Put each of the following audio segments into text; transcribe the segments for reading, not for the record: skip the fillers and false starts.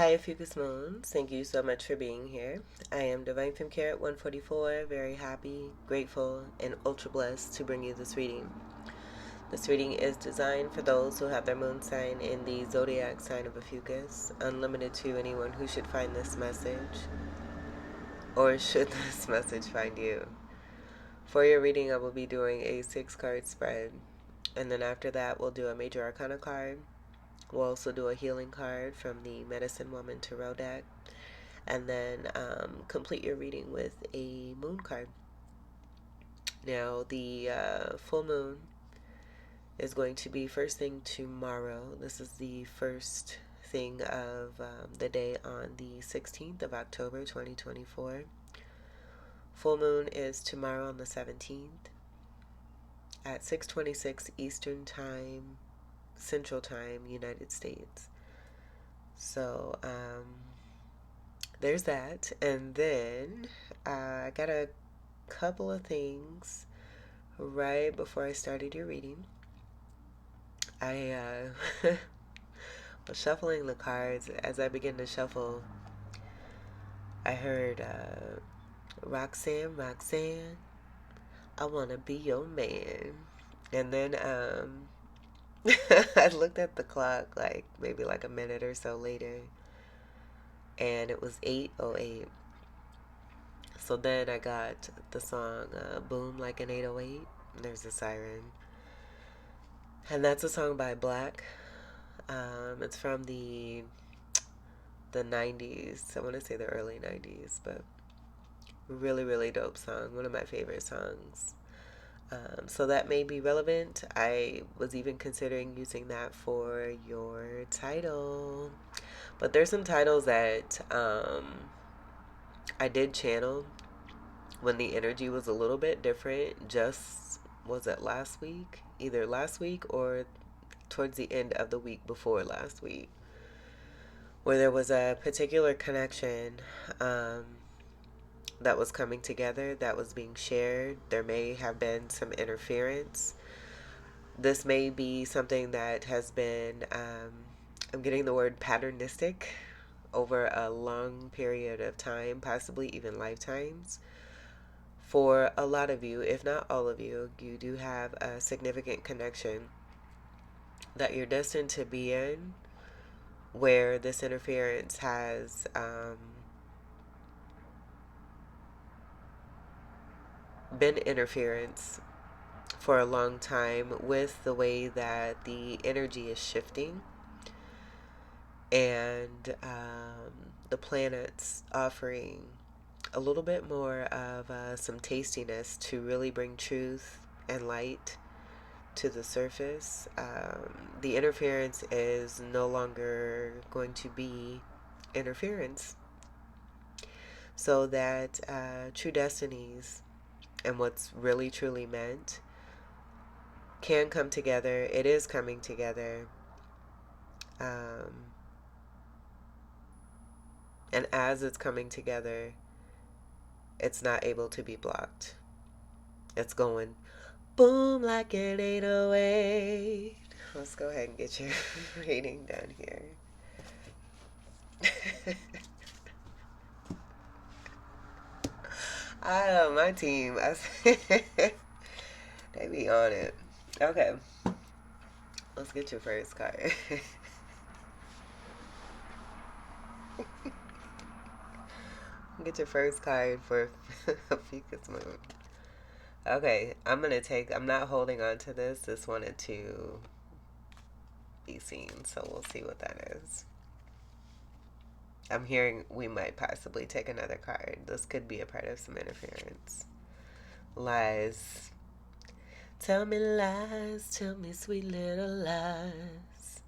Hi, Ophiuchus Moons. Thank you so much for being here. I am Divine Femme Carrot 144, very happy, grateful, and ultra blessed to bring you this reading. This reading is designed for those who have their moon sign in the zodiac sign of Ophiuchus, unlimited to anyone who should find this message, or should this message find you. For your reading, I will be doing a 6 card spread, and then after that, we'll do a major arcana card. We'll also do a healing card from the Medicine Woman Tarot deck, and then complete your reading with a moon card. Now, the full moon is going to be first thing tomorrow. This is the first thing of the day on the 16th of October 2024. Full moon is tomorrow on the 17th at 6:26 Eastern Time, Central Time, United States. So, there's that. And then I got a couple of things right before I started your reading. I was shuffling the cards. As I began to shuffle, I heard Roxanne, Roxanne, I want to be your man. And then I looked at the clock maybe a minute or so later, and it was 8:08. So then I got the song Boom Like an 808. There's a siren. And that's a song by Blaque. It's from the 90s. I want to say the early 90s, but really, really dope song. One of my favorite songs. So that may be relevant. I was even considering using that for your title. But there's some titles that I did channel when the energy was a little bit different. Just, was it last week? Either last week or towards the end of the week before last week, where there was a particular connection that was coming together, that was being shared. There may have been some interference. This may be something that has been, I'm getting the word patternistic, over a long period of time, possibly even lifetimes. For a lot of you, if not all of you, you do have a significant connection that you're destined to be in, where this interference has been interference for a long time with the way that the energy is shifting, and the planets offering a little bit more of some tastiness to really bring truth and light to the surface. The interference is no longer going to be interference, so that true destinies and what's really truly meant can come together. It is coming together. And as it's coming together, it's not able to be blocked. It's going boom like an 808. Let's go ahead and get your reading done here. I know my team. They be on it. Okay, let's get your first card. Get your first card for Ophiuchus Moon. Okay, I'm not holding on to this. This wanted to be seen, so we'll see what that is. I'm hearing we might possibly take another card. This could be a part of some interference. Lies. Tell me lies, tell me sweet little lies.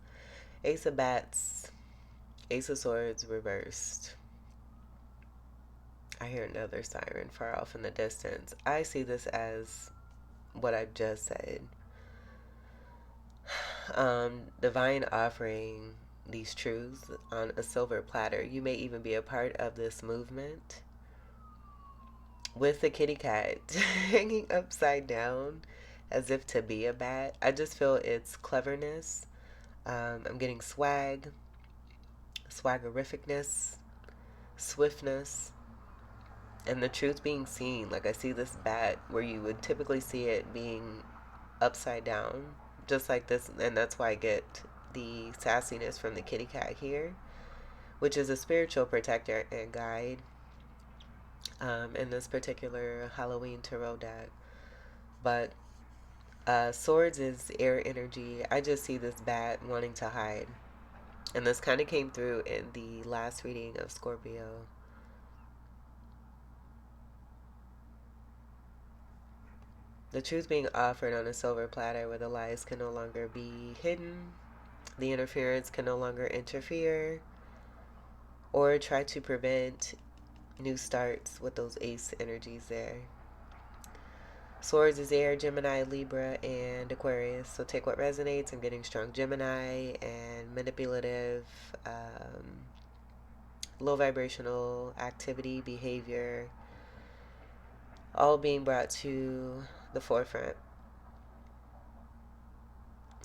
Ace of Bats, Ace of Swords reversed. I hear another siren far off in the distance. I see this as what I just said. Divine offering these truths on a silver platter. You may even be a part of this movement with the kitty cat hanging upside down as if to be a bat. I just feel its cleverness. I'm getting swag, swaggerificness, swiftness, and the truth being seen. Like, I see this bat where you would typically see it being upside down, just like this, and that's why I get the sassiness from the kitty cat here, which is a spiritual protector and guide in this particular Halloween tarot deck. But swords is air energy. I just see this bat wanting to hide. And this kind of came through in the last reading of Scorpio. The truth being offered on a silver platter where the lies can no longer be hidden, the interference can no longer interfere, or try to prevent new starts with those ace energies there. Swords is air, Gemini, Libra, and Aquarius. So take what resonates. I'm getting strong Gemini and manipulative, low vibrational activity, behavior, all being brought to the forefront.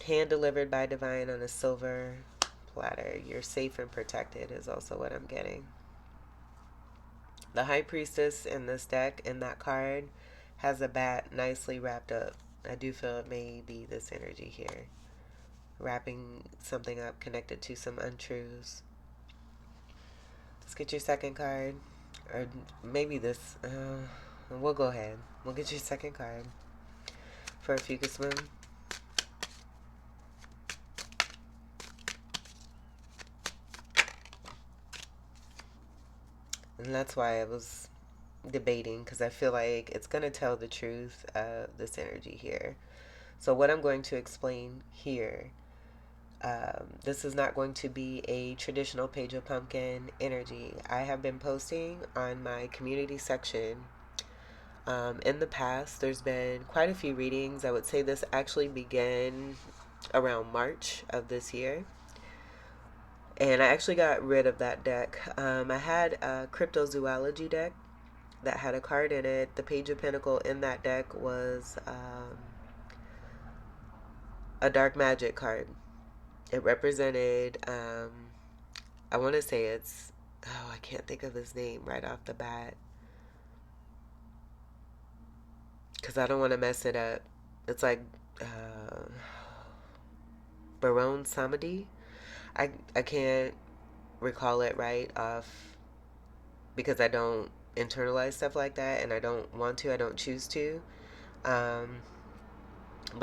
Hand delivered by divine on a silver platter. You're safe and protected is also what I'm getting. The High Priestess in this deck, in that card, has a bat nicely wrapped up. I do feel it may be this energy here. Wrapping something up connected to some untruths. Let's get your second card. Or maybe this. We'll go ahead. We'll get your second card for Ophiuchus Moon. And that's why I was debating, because I feel like it's going to tell the truth of this energy here. So what I'm going to explain here, this is not going to be a traditional Page of Pumpkin energy. I have been posting on my community section. In the past, there's been quite a few readings. I would say this actually began around March of this year. And I actually got rid of that deck. I had a cryptozoology deck that had a card in it. The Page of Pentacle in that deck was a dark magic card. It represented, I want to say it's, I can't think of his name right off the bat, because I don't want to mess it up. It's like Baron Samedi. I can't recall it right off because I don't internalize stuff like that, and I don't want to. I don't choose to. But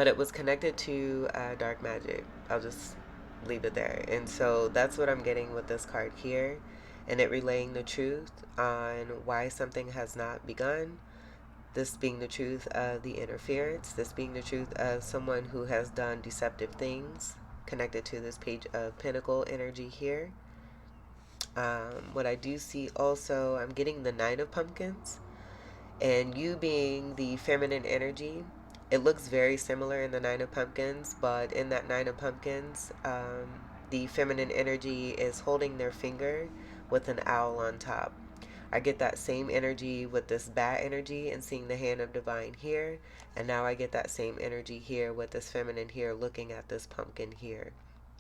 it was connected to dark magic. I'll just leave it there. And so that's what I'm getting with this card here, and it relaying the truth on why something has not begun. This being the truth of the interference. This being the truth of someone who has done deceptive things, connected to this Page of Pentacle energy here. What I do see also, I'm getting the Nine of Pumpkins, and you being the feminine energy. It looks very similar in the Nine of Pumpkins, but in that Nine of Pumpkins, the feminine energy is holding their finger with an owl on top. I get that same energy with this bat energy and seeing the hand of divine here. And now I get that same energy here with this feminine here looking at this pumpkin here.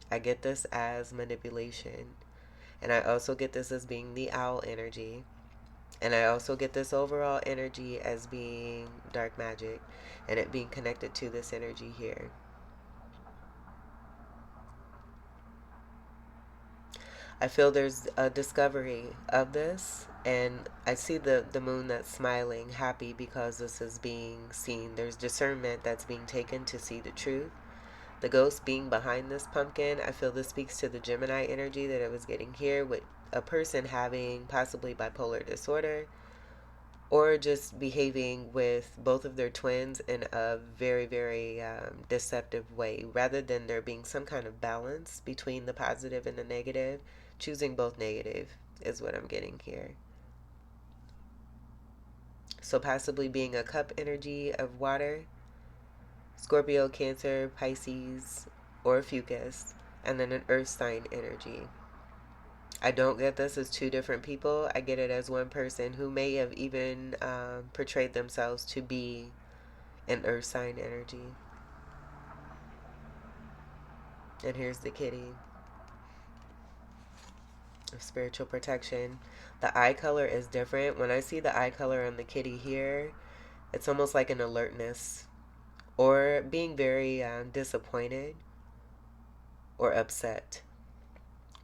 I get this as manipulation. And I also get this as being the owl energy. And I also get this overall energy as being dark magic. And it being connected to this energy here. I feel there's a discovery of this, and I see the moon that's smiling, happy because this is being seen. There's discernment that's being taken to see the truth. The ghost being behind this pumpkin, I feel this speaks to the Gemini energy that I was getting here, with a person having possibly bipolar disorder, or just behaving with both of their twins in a very, very deceptive way, rather than there being some kind of balance between the positive and the negative. Choosing both negative is what I'm getting here. So possibly being a cup energy of water, Scorpio, Cancer, Pisces, or Ophiuchus, and then an earth sign energy. I don't get this as two different people. I get it as one person who may have even portrayed themselves to be an earth sign energy. And here's the kitty. of spiritual protection. The eye color is different. When I see the eye color on the kitty here, it's almost like an alertness or being very disappointed or upset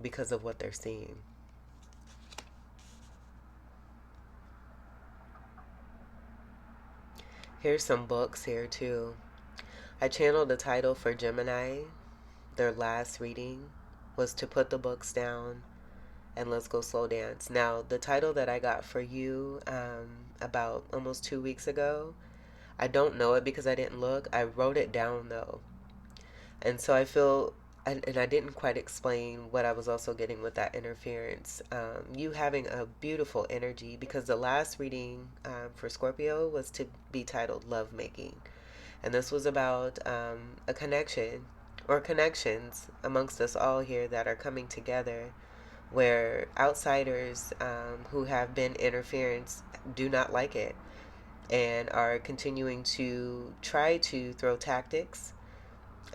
because of what they're seeing. Here's some books here too. I channeled the title for Gemini. Their last reading was To Put the Books Down and Let's Go Slow Dance. Now, the title that I got for you about almost 2 weeks ago, I don't know it because I didn't look. I wrote it down though. And so I feel, and I didn't quite explain what I was also getting with that interference. You having a beautiful energy, because the last reading for Scorpio was to be titled Love Making. And this was about a connection or connections amongst us all here that are coming together, where outsiders who have been interference do not like it and are continuing to try to throw tactics,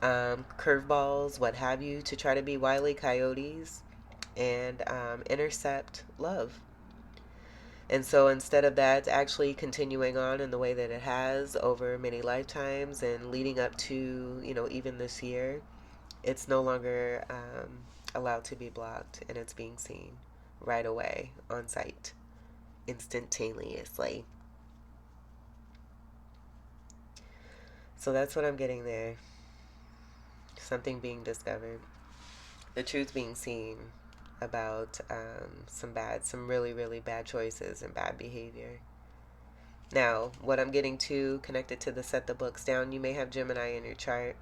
curveballs, what have you, to try to be wily coyotes and intercept love. And so instead of that actually continuing on in the way that it has over many lifetimes and leading up to, even this year, it's no longer allowed to be blocked, and it's being seen right away on site, instantaneously. So that's what I'm getting there. Something being discovered. The truth being seen about some really, really bad choices and bad behavior. Now, what I'm getting to connected to the set the books down, you may have Gemini in your chart,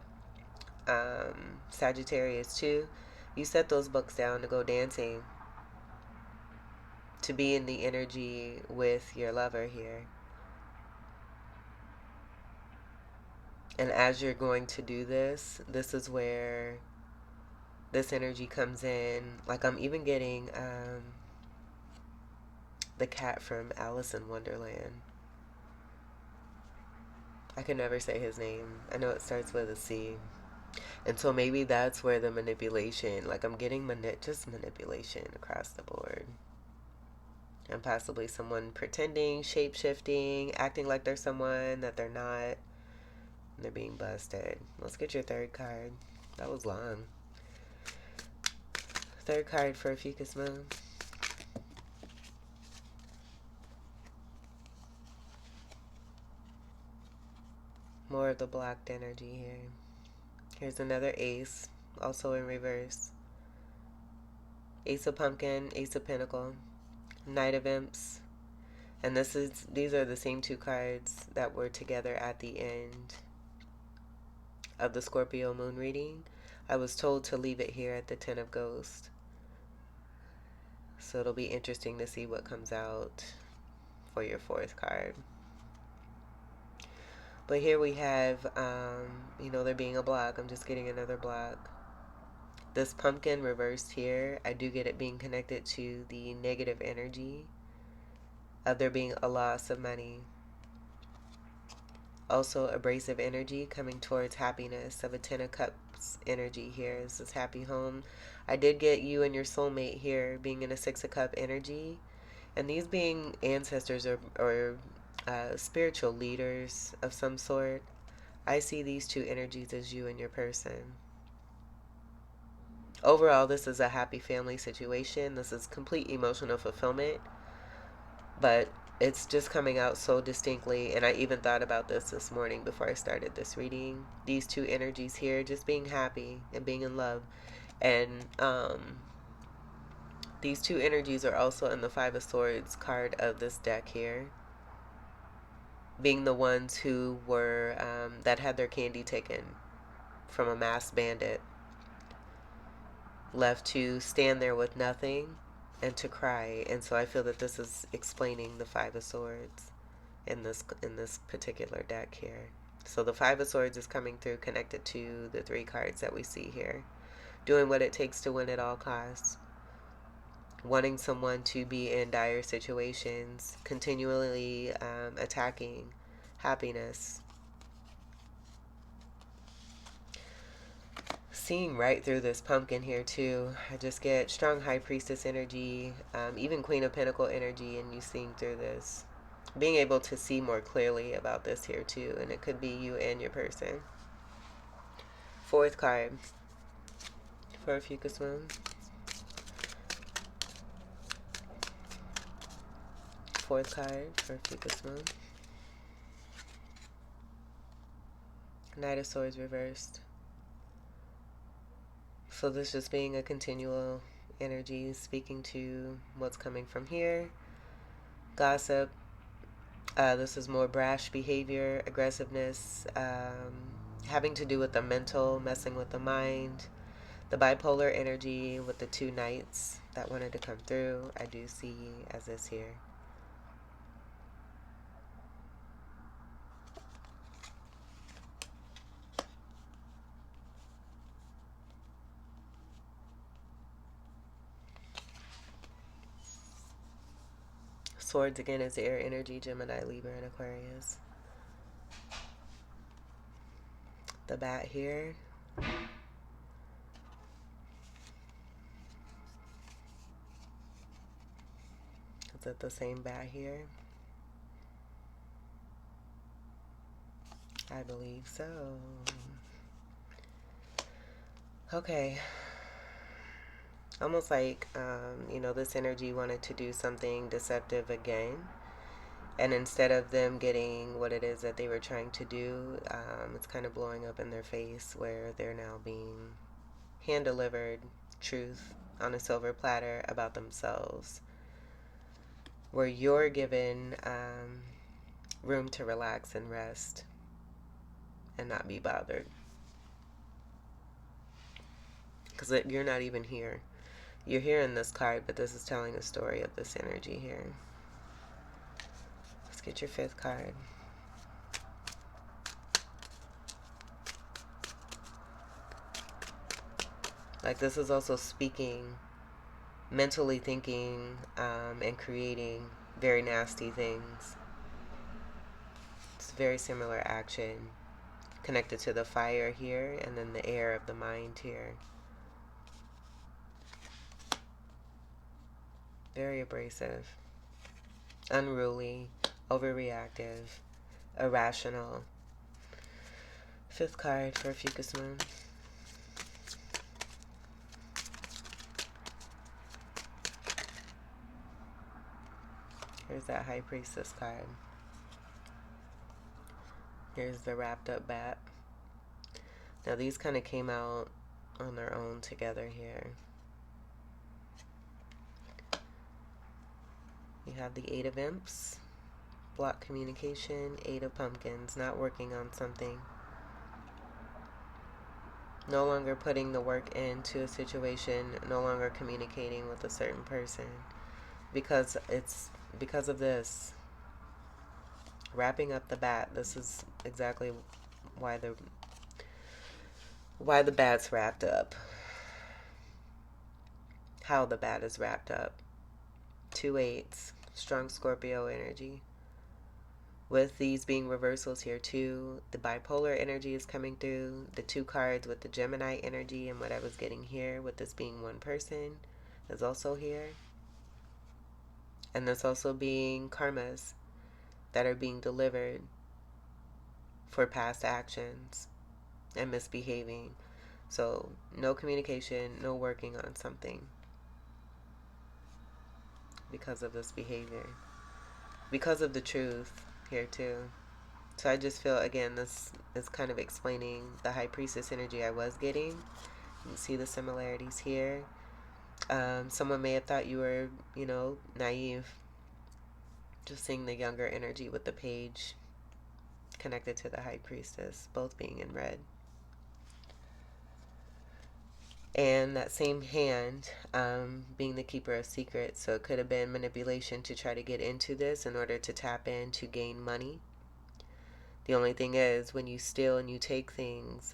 Sagittarius too. You set those books down to go dancing, to be in the energy with your lover here. And as you're going to do this, this is where this energy comes in. Like I'm even getting the cat from Alice in Wonderland. I can never say his name. I know it starts with a C. And so maybe that's where the manipulation, like I'm getting just manipulation across the board. And possibly someone pretending, shape-shifting, acting like they're someone that they're not. And they're being busted. Let's get your third card. That was long. Third card for Ophiuchus Moon. More of the blocked energy here. Here's another ace, also in reverse. Ace of Pumpkin, Ace of Pentacle, Knight of Imps. And these are the same two cards that were together at the end of the Scorpio moon reading. I was told to leave it here at the Ten of Ghosts. So it'll be interesting to see what comes out for your fourth card. But here we have, there being a block. I'm just getting another block. This pumpkin reversed here, I do get it being connected to the negative energy of there being a loss of money. Also abrasive energy coming towards happiness of a Ten of Cups energy here. This is happy home. I did get you and your soulmate here being in a Six of Cup energy. And these being ancestors or spiritual leaders of some sort. I see these two energies as you and your person. Overall, this is a happy family situation. This is complete emotional fulfillment. But it's just coming out so distinctly. And I even thought about this morning before I started this reading. These two energies here, just being happy and being in love. And these two energies are also in the Five of Swords card of this deck here. Being the ones who were, that had their candy taken from a masked bandit. Left to stand there with nothing and to cry. And so I feel that this is explaining the Five of Swords in this particular deck here. So the Five of Swords is coming through connected to the three cards that we see here. Doing what it takes to win at all costs. Wanting someone to be in dire situations. Continually attacking happiness. seeing right through this pumpkin here too. I just get strong high priestess energy, even Queen of Pentacle energy, and you seeing through this. Being able to see more clearly about this here too, and it could be you and your person. Fourth card for Ophiuchus moon. Fourth card for Ophiuchus moon. Knight of Swords reversed. So this just being a continual energy, speaking to what's coming from here. Gossip. This is more brash behavior, aggressiveness, having to do with the mental, messing with the mind. The bipolar energy with the two knights that wanted to come through, I do see as this here. Swords again is air energy, Gemini, Libra, and Aquarius. The bat here. Is it the same bat here? I believe so. Okay. Almost like, this energy wanted to do something deceptive again. And instead of them getting what it is that they were trying to do, it's kind of blowing up in their face where they're now being hand-delivered truth on a silver platter about themselves. Where you're given room to relax and rest and not be bothered. Because you're not even here. You're here in this card, but this is telling a story of this energy here. Let's get your fifth card. Like this is also speaking, mentally thinking, and creating very nasty things. It's very similar action connected to the fire here and then the air of the mind here. Very abrasive, unruly, overreactive, irrational. Fifth card for Ophiuchus moon. Here's that High Priestess card. Here's the wrapped up bat. Now these kind of came out on their own together here. You have the Eight of Imps, block communication, Eight of Pumpkins, not working on something. No longer putting the work into a situation, no longer communicating with a certain person. Because of this. Wrapping up the bat, this is exactly why the bat's wrapped up. How the bat is wrapped up. 2 8s, strong Scorpio energy. With these being reversals here too, the bipolar energy is coming through. The 2 cards with the Gemini energy and what I was getting here with this being one person is also here. And there's also being karmas that are being delivered for past actions and misbehaving. So no communication, no working on something because of this behavior, because of the truth here too. So I just feel, again, this is kind of explaining the High Priestess energy I was getting. You can see the similarities here. Someone may have thought you were, naive. Just seeing the younger energy with the page connected to the High Priestess, both being in red. And that same hand being the Keeper of Secrets. So it could have been manipulation to try to get into this in order to tap in to gain money. The only thing is, when you steal and you take things,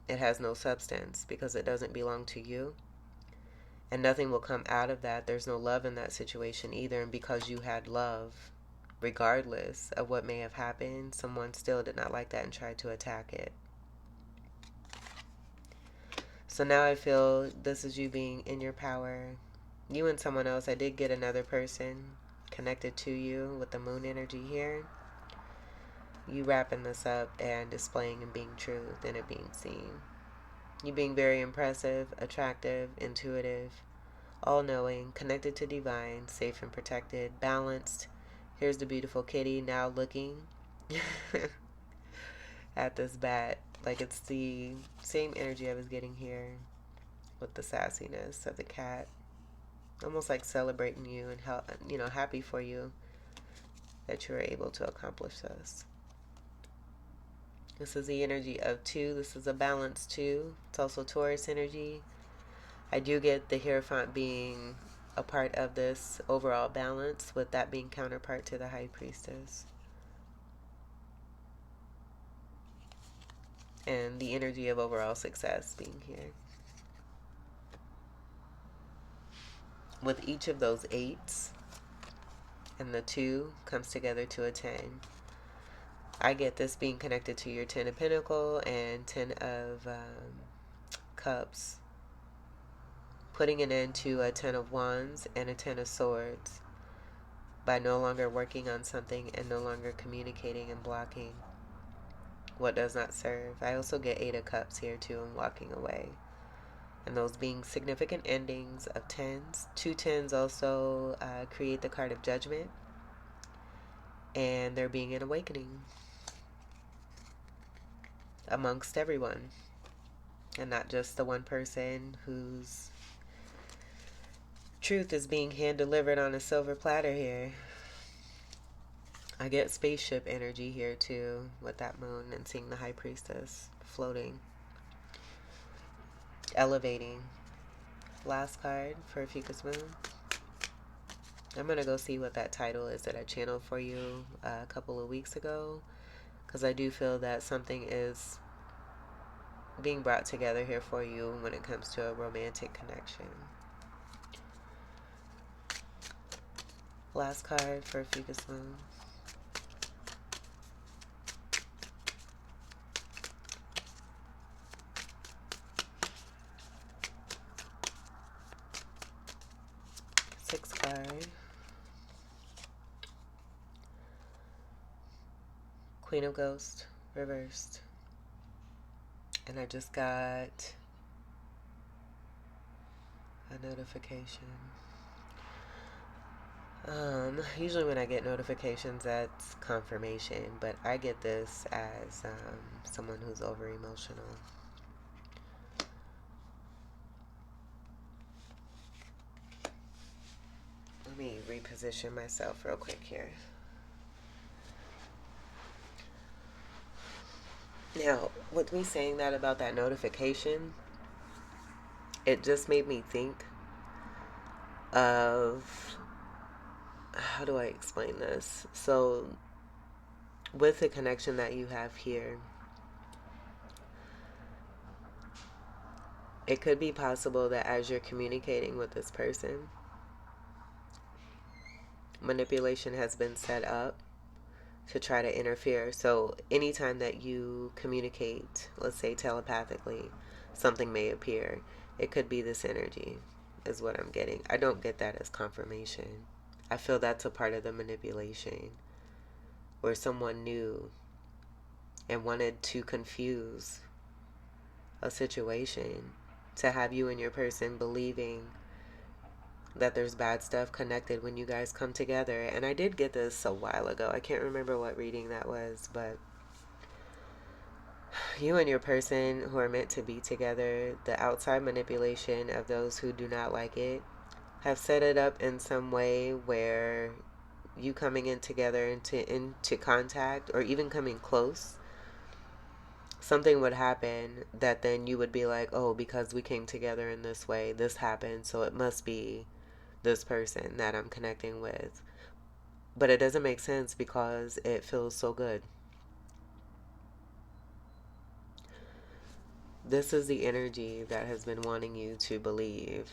it has no substance because it doesn't belong to you. And nothing will come out of that. There's no love in that situation either. And because you had love, regardless of what may have happened, someone still did not like that and tried to attack it. So now I feel this is you being in your power. You and someone else. I did get another person connected to you with the moon energy here. You wrapping this up and displaying and being truth and it being seen. You being very impressive, attractive, intuitive, all-knowing, connected to divine, safe and protected, balanced. Here's the beautiful kitty now looking at this bat. Like it's the same energy I was getting here with the sassiness of the cat. Almost like celebrating you and how, happy for you that you were able to accomplish this. This is the energy of 2. This is a balance 2. It's also Taurus energy. I do get the Hierophant being a part of this overall balance, with that being counterpart to the High Priestess. And the energy of overall success being here. With each of those 8s, and the 2 comes together to a 10. I get this being connected to your 10 of Pentacles and 10 of Cups. Putting an end to a 10 of Wands and a 10 of Swords by no longer working on something and no longer communicating and blocking what does not serve. I also get 8 of Cups here too, and walking away. And those being significant endings of 10s. 2 10s also create the card of Judgment. And there being an awakening amongst everyone. And not just the one person whose truth is being hand delivered on a silver platter here. I get spaceship energy here too with that moon and seeing the High Priestess floating, elevating. Last card for Ophiuchus moon. I'm going to go see what that title is that I channeled for you a couple of weeks ago, because I do feel that something is being brought together here for you when it comes to a romantic connection. Last card for Ophiuchus moon. Sixth card. Queen of Ghosts, reversed. And I just got a notification. Usually when I get notifications, that's confirmation, but I get this as someone who's over emotional. Let me reposition myself real quick here. Now, with me saying that about that notification, it just made me think of, how do I explain this? So, with the connection that you have here, it could be possible that as you're communicating with this person, manipulation has been set up to try to interfere. So anytime that you communicate, let's say telepathically, something may appear. It could be this energy is what I'm getting. I don't get that as confirmation. I feel that's a part of the manipulation, where someone knew and wanted to confuse a situation to have you and your person believing that there's bad stuff connected when you guys come together. And I did get this a while ago. I can't remember what reading that was, but you and your person who are meant to be together, the outside manipulation of those who do not like it have set it up in some way where you coming in together into contact, or even coming close, something would happen that then you would be like, oh, because we came together in this way, this happened, so it must be this person that I'm connecting with. But it doesn't make sense because it feels so good. This is the energy that has been wanting you to believe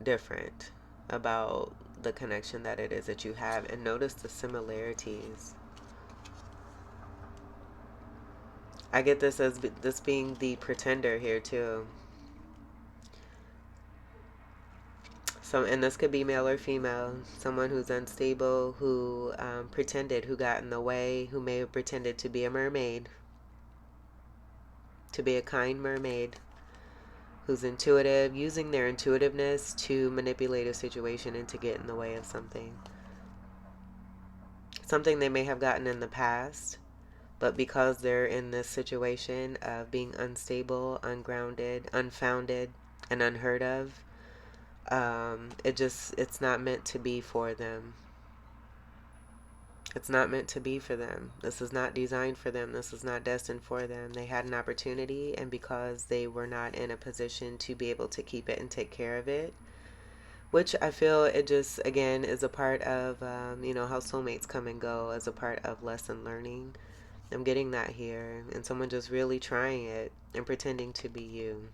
different about the connection that it is that you have, and notice the similarities. I get this as this being the pretender here too. And this could be male or female, someone who's unstable, who pretended, who got in the way, who may have pretended to be a mermaid, to be a kind mermaid, who's intuitive, using their intuitiveness to manipulate a situation and to get in the way of something. Something they may have gotten in the past, but because they're in this situation of being unstable, ungrounded, unfounded, and unheard of, it's not meant to be for them. It's not meant to be for them. This is not designed for them. This is not destined for them. They had an opportunity, and because they were not in a position to be able to keep it and take care of it, which I feel it just, again, is a part of, how soulmates come and go as a part of lesson learning. I'm getting that here, and someone just really trying it and pretending to be you.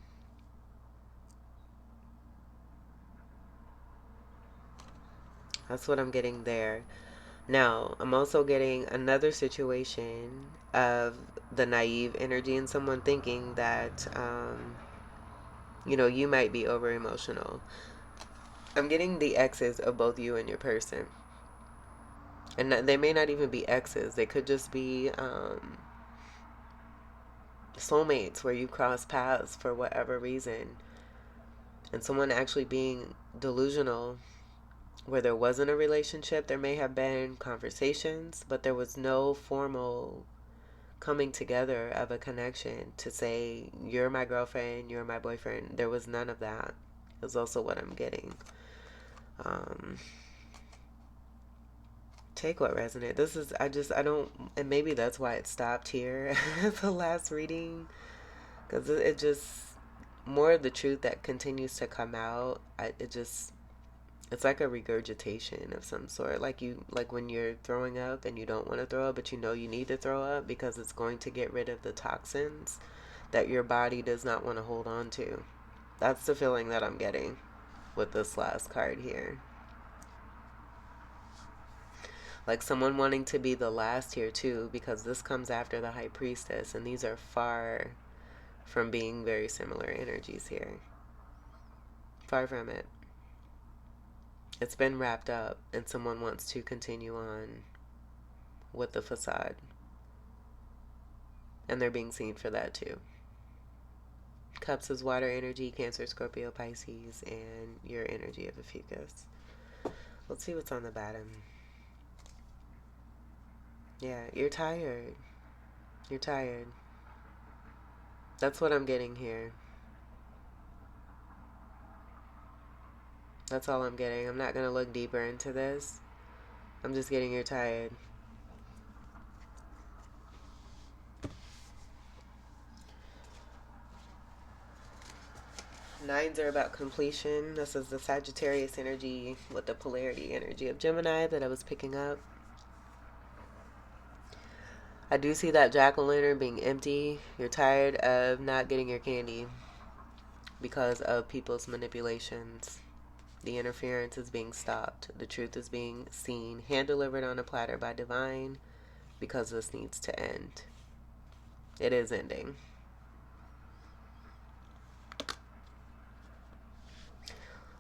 That's what I'm getting there. Now, I'm also getting another situation of the naive energy and someone thinking that, you might be over emotional. I'm getting the exes of both you and your person. And they may not even be exes, they could just be soulmates where you cross paths for whatever reason. And someone actually being delusional where there wasn't a relationship. There may have been conversations, but there was no formal coming together of a connection to say, you're my girlfriend, you're my boyfriend. There was none of that. Is also what I'm getting. Take what resonates. I don't, and maybe that's why it stopped here at the last reading, because it just, more of the truth that continues to come out, it's like a regurgitation of some sort. Like when you're throwing up and you don't want to throw up, but you know you need to throw up because it's going to get rid of the toxins that your body does not want to hold on to. That's the feeling that I'm getting with this last card here. Like someone wanting to be the last here too, because this comes after the High Priestess, and these are far from being very similar energies here. Far from it. It's been wrapped up, and someone wants to continue on with the facade. And they're being seen for that too. Cups is water energy, Cancer, Scorpio, Pisces, and your energy of Ophiuchus. Let's see what's on the bottom. Yeah, you're tired. You're tired. That's what I'm getting here. That's all I'm getting. I'm not going to look deeper into this. I'm just getting you're tired. Nines are about completion. This is the Sagittarius energy with the polarity energy of Gemini that I was picking up. I do see that jack-o'-lantern being empty. You're tired of not getting your candy because of people's manipulations. The interference is being stopped. The truth is being seen, hand-delivered on a platter by divine, because this needs to end. It is ending.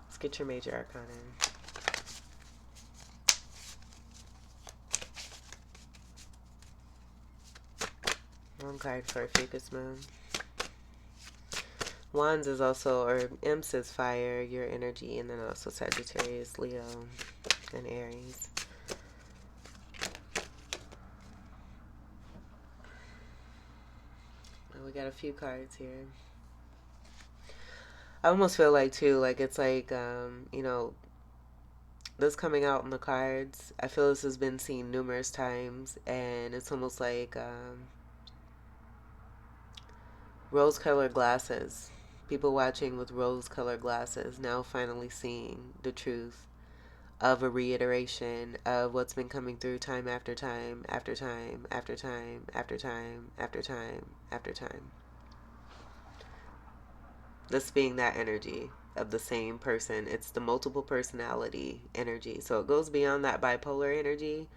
Let's get your major arcana. One card for Ophiuchus Moon. Wands is also, or Imps is fire, your energy, and then also Sagittarius, Leo, and Aries. We got a few cards here. I almost feel like too, like it's like, this coming out in the cards, I feel this has been seen numerous times, and it's almost like rose-colored glasses. People watching with rose-colored glasses now finally seeing the truth of a reiteration of what's been coming through time after time, after time, after time, after time, after time, after time. This being that energy of the same person. It's the multiple personality energy. So it goes beyond that bipolar energy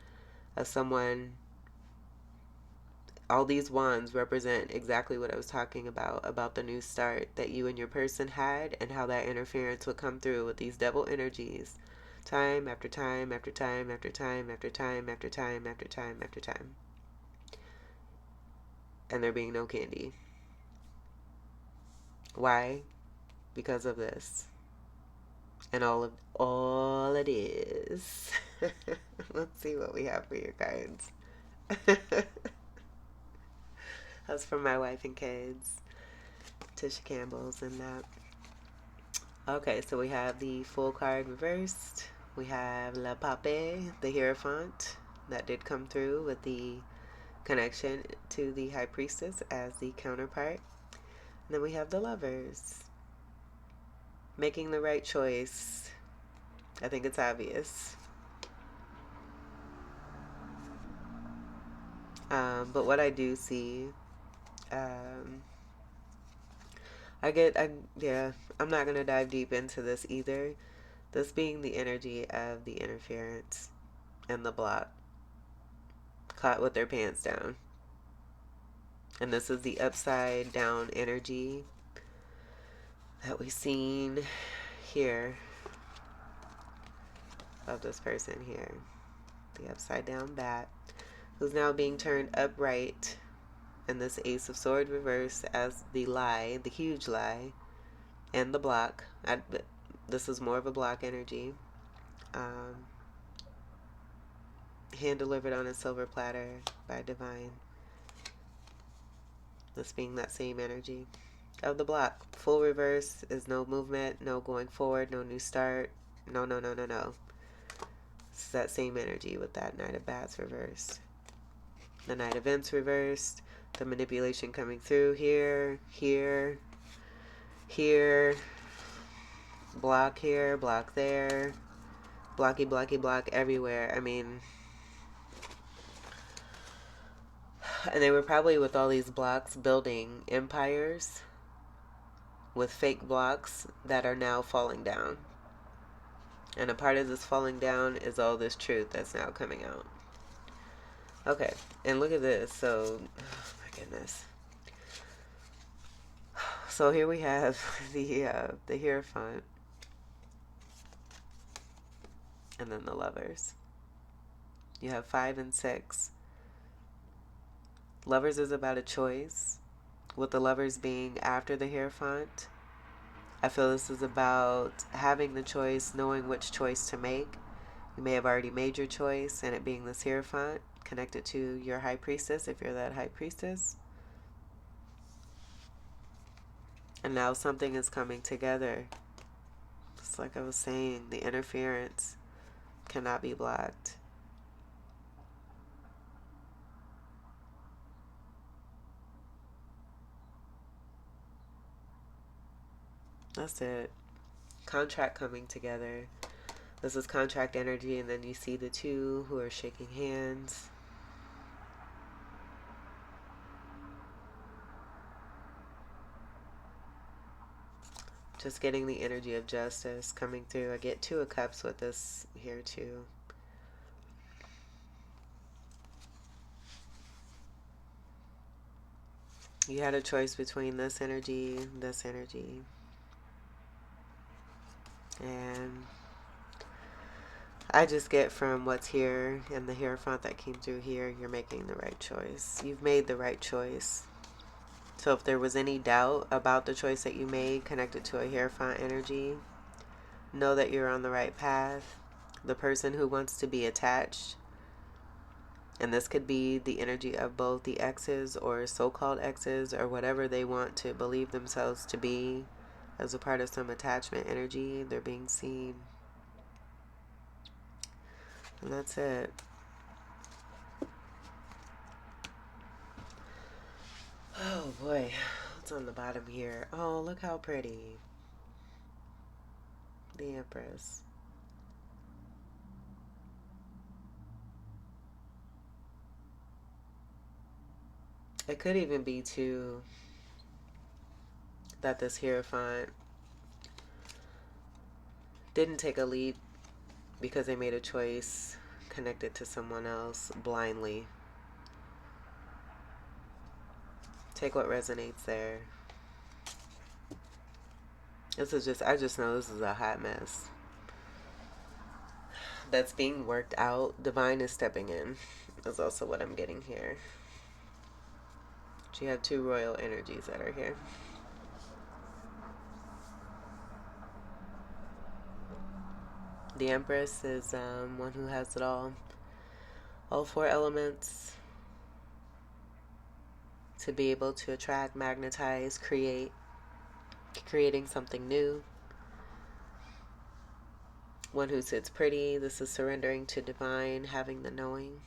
of someone all these wands represent exactly what I was talking about the new start that you and your person had, and how that interference would come through with these devil energies time after time after time after time after time after time after time after time. And there being no candy. Why? Because of this. And all it is. Let's see what we have for your cards. That's from my wife and kids, Tisha Campbell's and that. Okay, so we have the full card reversed. We have La Pape, the Hierophant, that did come through with the connection to the High Priestess as the counterpart. And then we have the Lovers, making the right choice. I think it's obvious. But what I do see, um, yeah, I'm not going to dive deep into this either. This being the energy of the interference and the Blaque caught with their pants down. And this is the upside down energy that we've seen here of this person here. The upside down bat, who's now being turned upright, and this Ace of Swords reversed as the lie, the huge lie, and the Blaque. This is more of a Blaque energy. Hand delivered on a silver platter by Divine. This being that same energy of the Blaque. Full reverse is no movement, no going forward, no new start. No, no, no, no, no. It's that same energy with that Knight of Bats reversed. The Knight of Imps reversed. The manipulation coming through here, here, here. Block here, block there. Blocky, blocky, block everywhere. I mean, and they were probably with all these blocks building empires with fake blocks that are now falling down. And a part of this falling down is all this truth that's now coming out. Okay, and look at this. So, oh my goodness. So here we have the Hierophant, and then the Lovers. You have 5 and 6. Lovers is about a choice, with the Lovers being after the Hierophant. I feel this is about having the choice, knowing which choice to make. You may have already made your choice, and it being this Hierophant connected to your High Priestess, if you're that High Priestess. And now something is coming together. Just like I was saying, the interference cannot be blocked. That's it. Contract coming together. This is contract energy, and then you see the two who are shaking hands. Just getting the energy of justice coming through. I get 2 of Cups with this here too. You had a choice between this energy, and I just get from what's here and the Hierophant that came through here, you're making the right choice. You've made the right choice. So if there was any doubt about the choice that you made connected to a Hierophant energy, know that you're on the right path. The person who wants to be attached, and this could be the energy of both the exes or so-called exes or whatever they want to believe themselves to be as a part of some attachment energy, they're being seen. And that's it. Oh boy, what's on the bottom here? Oh, look how pretty. The Empress. It could even be too that this Hierophant didn't take a lead because they made a choice connected to someone else blindly. Take what resonates there. I just know this is a hot mess that's being worked out. Divine is stepping in, is also what I'm getting here. You have two royal energies that are here. The Empress is one who has it all four elements to be able to attract, magnetize, creating something new. One who sits pretty. This is surrendering to divine, having the knowing.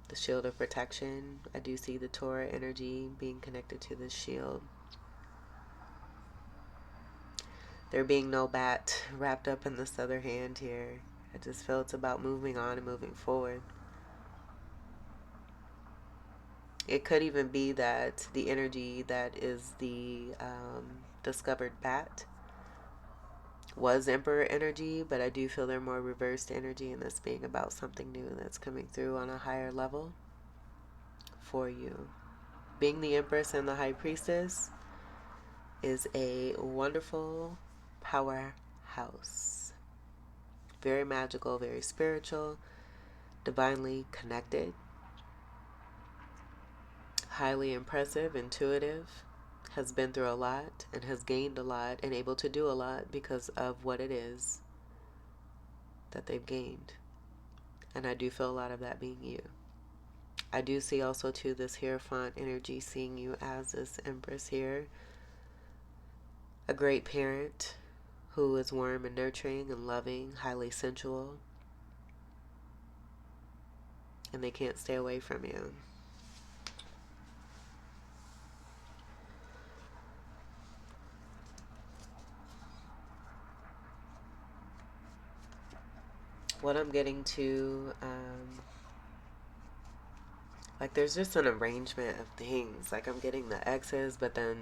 The shield of protection. I do see the Torah energy being connected to this shield. There being no bat wrapped up in this other hand here. I just feel it's about moving on and moving forward. It could even be that the energy that is the discovered bat was Emperor energy, but I do feel they're more reversed energy, and this being about something new that's coming through on a higher level for you. Being the Empress and the High Priestess is a wonderful powerhouse. Very magical, very spiritual, divinely connected, highly impressive, intuitive, has been through a lot and has gained a lot and able to do a lot because of what it is that they've gained. And I do feel a lot of that being you. I do see also too this Hierophant energy, seeing you as this Empress here. A great parent who is warm and nurturing and loving, highly sensual. And they can't stay away from you. What I'm getting to, like there's just an arrangement of things. Like I'm getting the exes, but then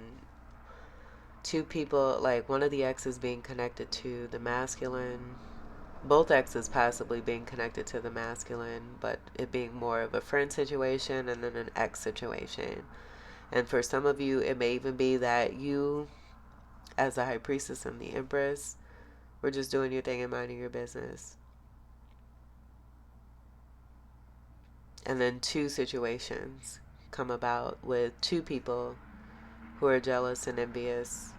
two people, like one of the exes being connected to the masculine, both exes possibly being connected to the masculine, but it being more of a friend situation and then an ex situation. And for some of you, it may even be that you, as the High Priestess and the Empress, were just doing your thing and minding your business. And then two situations come about with two people who are jealous and envious.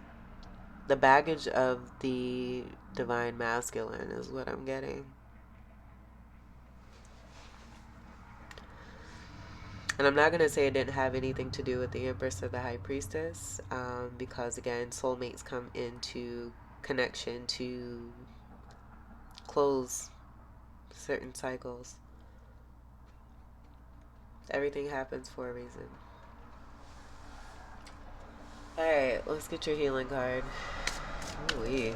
The baggage of the divine masculine is what I'm getting. And I'm not going to say it didn't have anything to do with the Empress or the High Priestess, because again, soulmates come into connection to close certain cycles. Everything happens for a reason. Alright, let's get your healing card. Ooh-wee.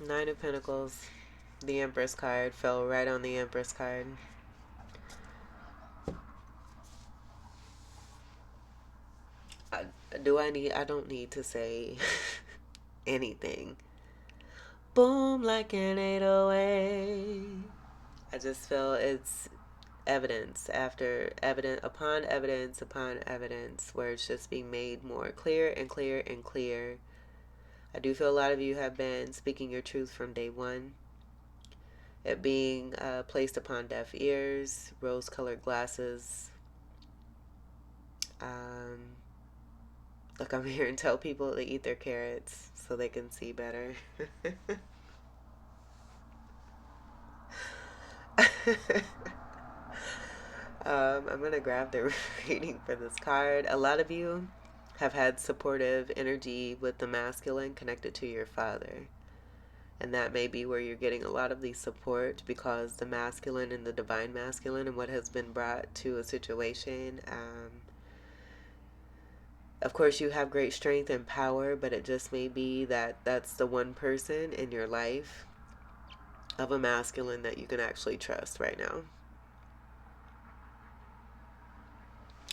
Nine of Pentacles. The Empress card fell right on the Empress card. I don't need to say anything. Boom, like an 808. I just feel it's evidence after evidence upon evidence upon evidence, where it's just being made more clear and clear and clear. I do feel a lot of you have been speaking your truth from day one. It being placed upon deaf ears, rose-colored glasses. Look, I'm here and tell people to eat their carrots so they can see better. I'm going to grab the reading for this card. A lot of you have had supportive energy with the masculine connected to your father. And that may be where you're getting a lot of the support, because the masculine and the divine masculine and what has been brought to a situation. Of course, you have great strength and power, but it just may be that that's the one person in your life of a masculine that you can actually trust right now,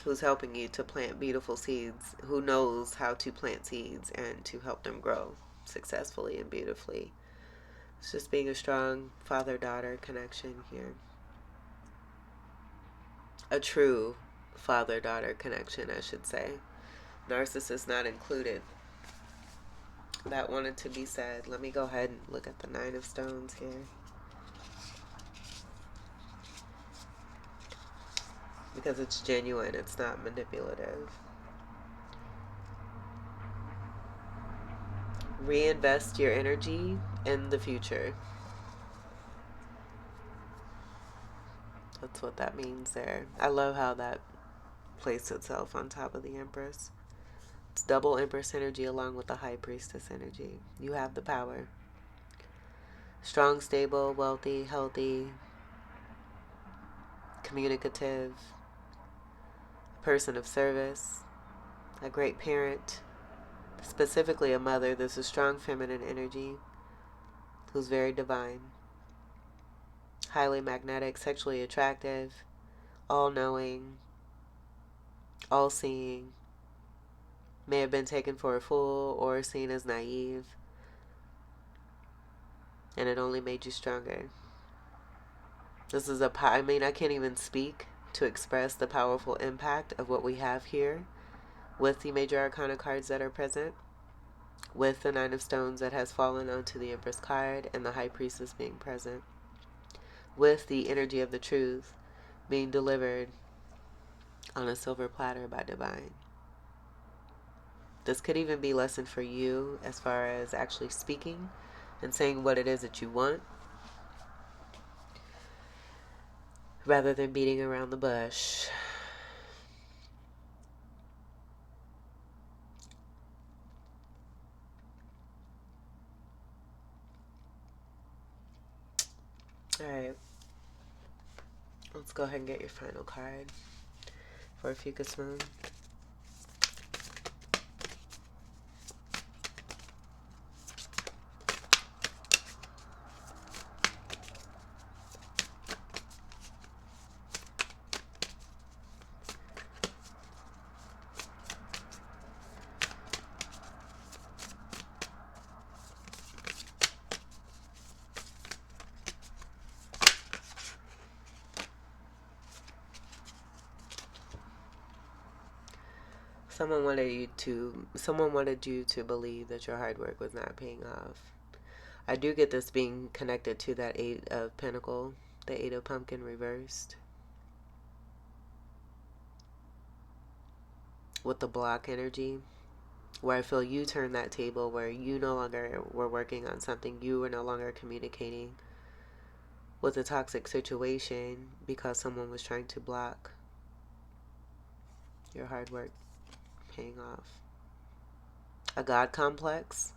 who's helping you to plant beautiful seeds, who knows how to plant seeds and to help them grow. successfully and beautifully. It's just being a strong father-daughter connection here. A true father-daughter connection, I should say. Narcissist not included. That wanted to be said. Let me go ahead and look at the Nine of Stones here. Because it's genuine, it's not manipulative. Reinvest your energy in the future. That's what that means there. I love how that placed itself on top of the Empress. It's double Empress energy along with the High Priestess energy. You have the power. Strong, stable, wealthy, healthy, communicative, person of service, a great parent, specifically a mother. This is strong feminine energy who's very divine, highly magnetic, sexually attractive, all-knowing, all-seeing, may have been taken for a fool or seen as naive, and it only made you stronger. This is I can't even speak to express the powerful impact of what we have here with the major arcana cards that are present, with the Nine of Stones that has fallen onto the Empress card and the High Priestess being present, with the energy of the truth being delivered on a silver platter by divine. This could even be a lesson for you as far as actually speaking and saying what it is that you want, rather than beating around the bush. Alright, let's go ahead and get your final card for Ophiuchus Moon. Someone wanted you to believe that your hard work was not paying off. I do get this being connected to that Eight of Pentacle, the Eight of Pumpkin reversed, with the Blaque energy, where I feel you turned that table, where you no longer were working on something, you were no longer communicating with a toxic situation because someone was trying to block your hard work paying off. A God complex,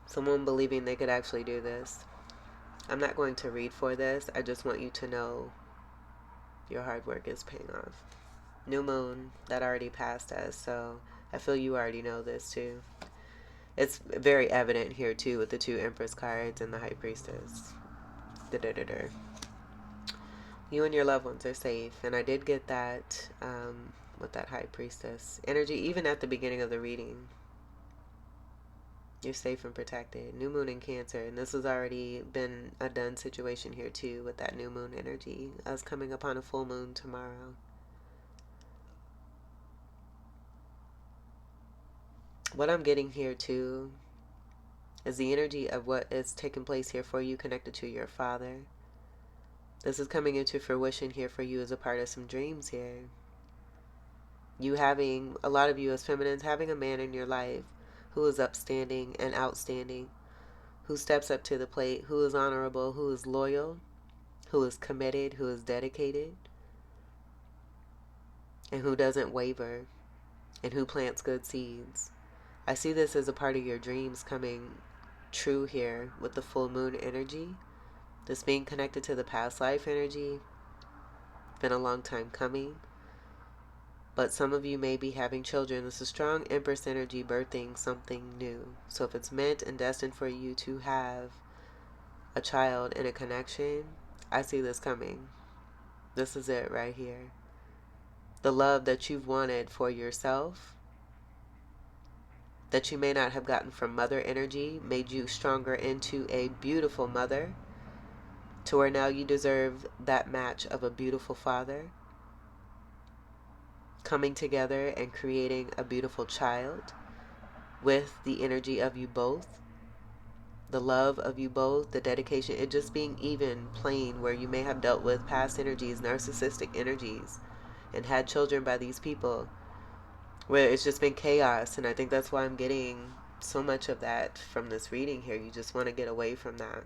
someone believing they could actually do this. I'm not going to read for this. I just want you to know your hard work is paying off. New moon, that already passed us, so I feel you already know this too. It's very evident here too with the two Empress cards and the High Priestess. Da-da-da-da. You and your loved ones are safe, and I did get that with that High Priestess energy even at the beginning of the reading. You're safe and protected. New moon in Cancer, and this has already been a done situation here too with that new moon energy. Us coming upon a full moon tomorrow. What I'm getting here too is the energy of what is taking place here for you connected to your father. This is coming into fruition here for you as a part of some dreams here. You having, a lot of you as feminines, having a man in your life who is upstanding and outstanding, who steps up to the plate, who is honorable, who is loyal, who is committed, who is dedicated, and who doesn't waver, and who plants good seeds. I see this as a part of your dreams coming true here with the full moon energy. This being connected to the past life energy. Been a long time coming. But some of you may be having children. This is strong Empress energy birthing something new. So if it's meant and destined for you to have a child in a connection, I see this coming. This is it right here. The love that you've wanted for yourself that you may not have gotten from mother energy made you stronger into a beautiful mother, to where now you deserve that match of a beautiful father, coming together and creating a beautiful child with the energy of you both, the love of you both, the dedication, it just being even plain, where you may have dealt with past energies, narcissistic energies, and had children by these people, where it's just been chaos. And I think that's why I'm getting so much of that from this reading here. You just want to get away from that.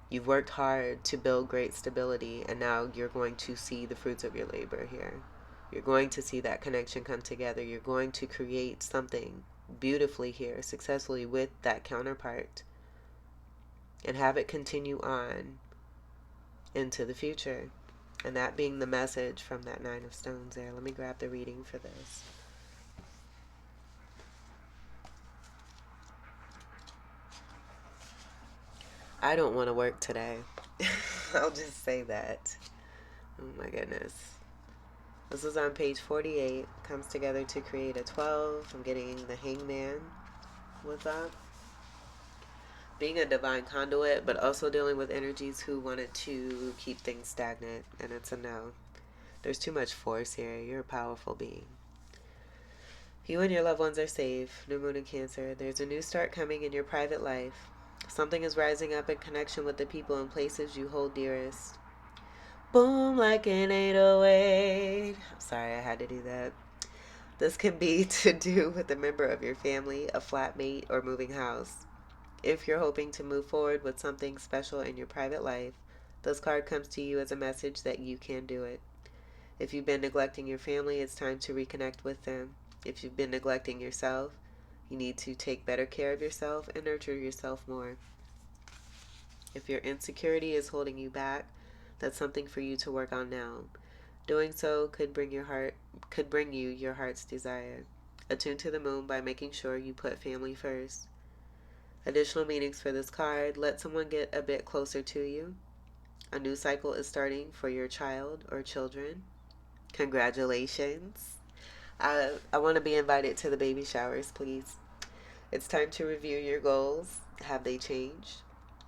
You've worked hard to build great stability, and now you're going to see the fruits of your labor here. You're going to see that connection come together. You're going to create something beautifully here, successfully, with that counterpart, and have it continue on into the future. And that being the message from that Nine of Stones there. Let me grab the reading for this. I don't want to work today. I'll just say that. Oh my goodness. This is on page 48. Comes together to create a 12. I'm getting the Hangman with that. Being a divine conduit, but also dealing with energies who wanted to keep things stagnant. And it's a no. There's too much force here. You're a powerful being. You and your loved ones are safe. New Moon in Cancer. There's a new start coming in your private life. Something is rising up in connection with the people and places you hold dearest. Boom like an 808. I'm sorry, I had to do that. This can be to do with a member of your family, a flatmate, or moving house. If you're hoping to move forward with something special in your private life, this card comes to you as a message that you can do it. If you've been neglecting your family, it's time to reconnect with them. If you've been neglecting yourself, you need to take better care of yourself and nurture yourself more. If your insecurity is holding you back, that's something for you to work on now. Doing so could bring you your heart's desire. Attune to the moon by making sure you put family first. Additional meanings for this card: let someone get a bit closer to you. A new cycle is starting for your child or children. Congratulations. I want to be invited to the baby showers, please. It's time to review your goals. Have they changed?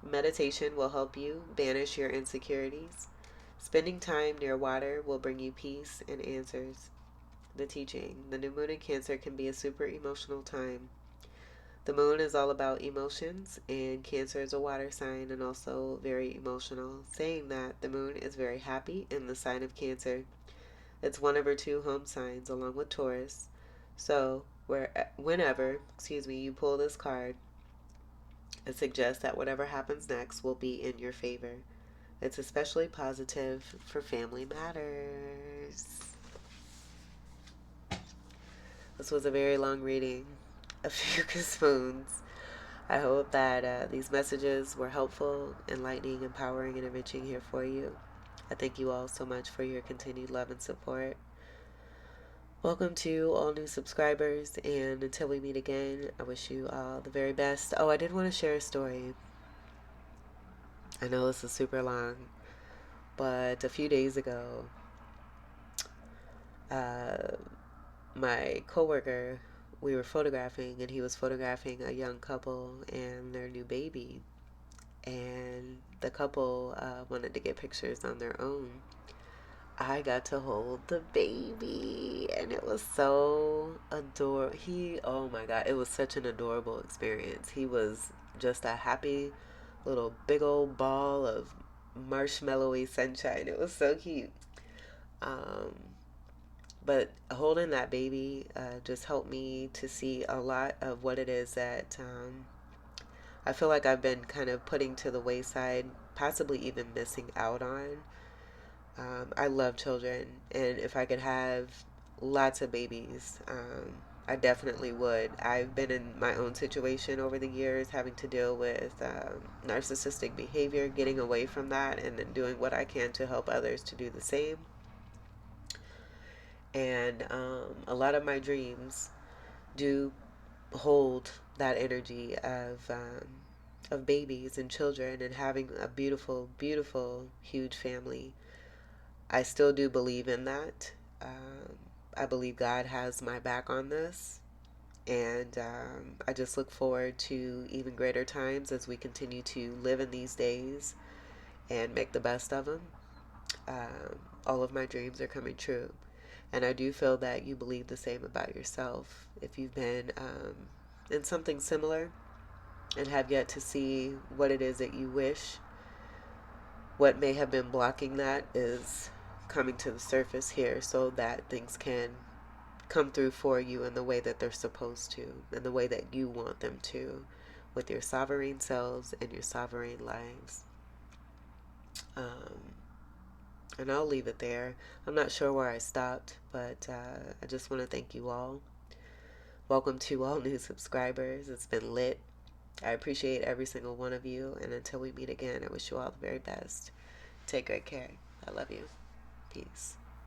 Meditation will help you banish your insecurities. Spending time near water will bring you peace and answers. The teaching: the new moon in Cancer can be a super emotional time. The moon is all about emotions, and Cancer is a water sign and also very emotional. Saying that, the moon is very happy in the sign of Cancer. It's one of her two home signs along with Taurus. So, whenever you pull this card, it suggests that whatever happens next will be in your favor. It's especially positive for family matters. This was a very long reading of Ophiuchus moons. I hope that these messages were helpful, enlightening, empowering, and enriching here for you. I thank you all so much for your continued love and support. Welcome to all new subscribers, and until we meet again, I wish you all the very best. Oh, I did want to share a story. I know this is super long, but a few days ago, my coworker, we were photographing, and he was photographing a young couple and their new baby. And the couple wanted to get pictures on their own. I got to hold the baby, and it was so adorable. Oh my God, it was such an adorable experience. He was just a happy little big old ball of marshmallowy sunshine. It was so cute. But holding that baby just helped me to see a lot of what it is that I feel like I've been kind of putting to the wayside, possibly even missing out on. I love children, and if I could have lots of babies, I definitely would. I've been in my own situation over the years, having to deal with narcissistic behavior, getting away from that, and then doing what I can to help others to do the same. And a lot of my dreams do hold that energy of babies and children and having a beautiful, beautiful, huge family. I still do believe in that. I believe God has my back on this, And I just look forward to even greater times as we continue to live in these days and make the best of them. All of my dreams are coming true. And I do feel that you believe the same about yourself. If you've been in something similar and have yet to see what it is that you wish, what may have been blocking that is coming to the surface here so that things can come through for you in the way that they're supposed to, in the way that you want them to, with your sovereign selves and your sovereign lives. Um, and I'll leave it there. I'm not sure where I stopped, but I just want to thank you all. Welcome to all new subscribers. It's been lit. I appreciate every single one of you. And until we meet again, I wish you all the very best. Take great care. I love you. Peace.